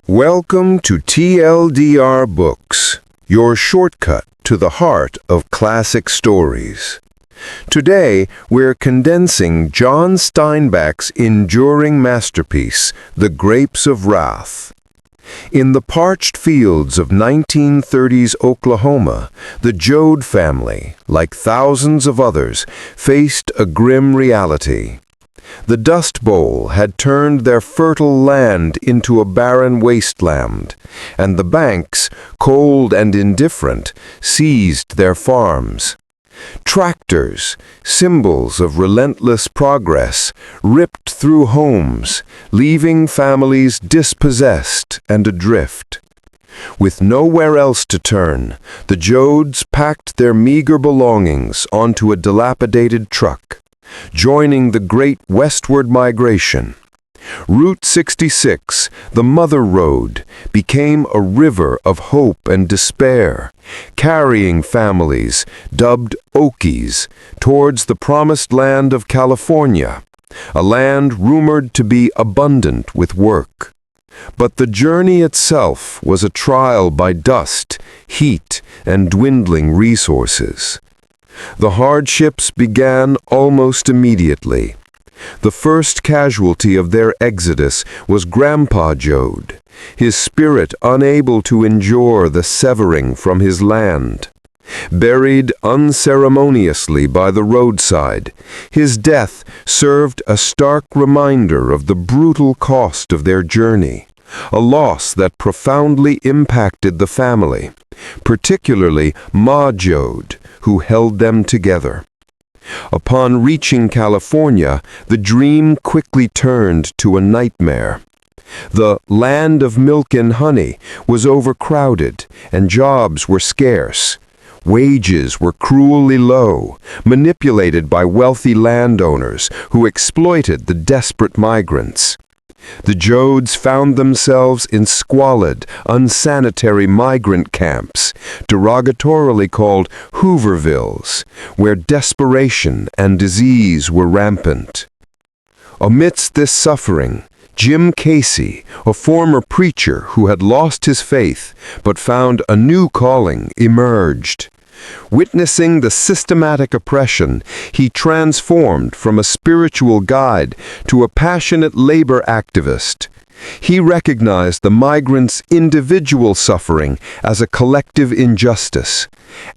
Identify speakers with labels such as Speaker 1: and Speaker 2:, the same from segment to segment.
Speaker 1: Welcome to TLDR Books, your shortcut to the heart of classic stories. Today, we're condensing John Steinbeck's enduring masterpiece, The Grapes of Wrath. In the parched fields of 1930s Oklahoma, the Joad family, like thousands of others, faced a grim reality. The Dust Bowl had turned their fertile land into a barren wasteland, and the banks, cold and indifferent, seized their farms. Tractors, symbols of relentless progress, ripped through homes, leaving families dispossessed and adrift. With nowhere else to turn, the Joads packed their meager belongings onto a dilapidated truck, joining the great westward migration. Route 66, the Mother Road, became a river of hope and despair, carrying families, dubbed Okies, towards the promised land of California, a land rumored to be abundant with work. But the journey itself was a trial by dust, heat, and dwindling resources. The hardships began almost immediately. The first casualty of their exodus was Grandpa Joad, his spirit unable to endure the severing from his land. Buried unceremoniously by the roadside, his death served a stark reminder of the brutal cost of their journey, a loss that profoundly impacted the family, particularly Ma Joad, who held them together. Upon reaching California, the dream quickly turned to a nightmare. The land of milk and honey was overcrowded, and jobs were scarce. Wages were cruelly low, manipulated by wealthy landowners who exploited the desperate migrants. The Joads found themselves in squalid, unsanitary migrant camps, derogatorily called Hoovervilles, where desperation and disease were rampant. Amidst this suffering, Jim Casey, a former preacher who had lost his faith but found a new calling, emerged. Witnessing the systematic oppression, he transformed from a spiritual guide to a passionate labor activist. He recognized the migrants' individual suffering as a collective injustice,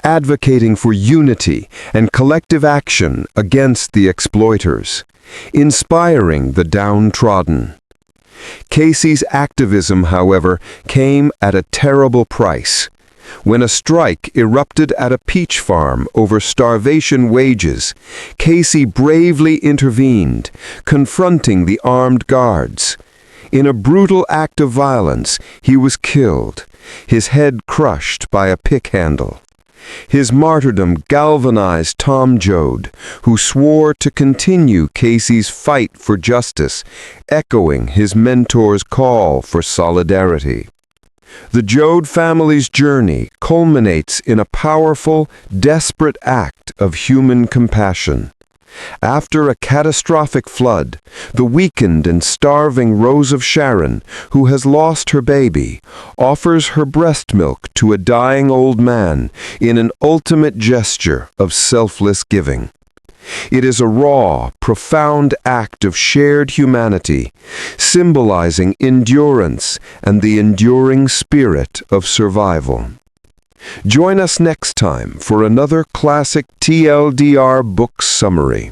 Speaker 1: advocating for unity and collective action against the exploiters, inspiring the downtrodden. Casey's activism, however, came at a terrible price. When a strike erupted at a peach farm over starvation wages, Casey bravely intervened, confronting the armed guards. In a brutal act of violence, he was killed, his head crushed by a pick handle. His martyrdom galvanized Tom Joad, who swore to continue Casey's fight for justice, echoing his mentor's call for solidarity. The Joad family's journey culminates in a powerful, desperate act of human compassion. After a catastrophic flood, the weakened and starving Rose of Sharon, who has lost her baby, offers her breast milk to a dying old man in an ultimate gesture of selfless giving. It is a raw, profound act of shared humanity, symbolizing endurance and the enduring spirit of survival. Join us next time for another classic TLDR Books summary.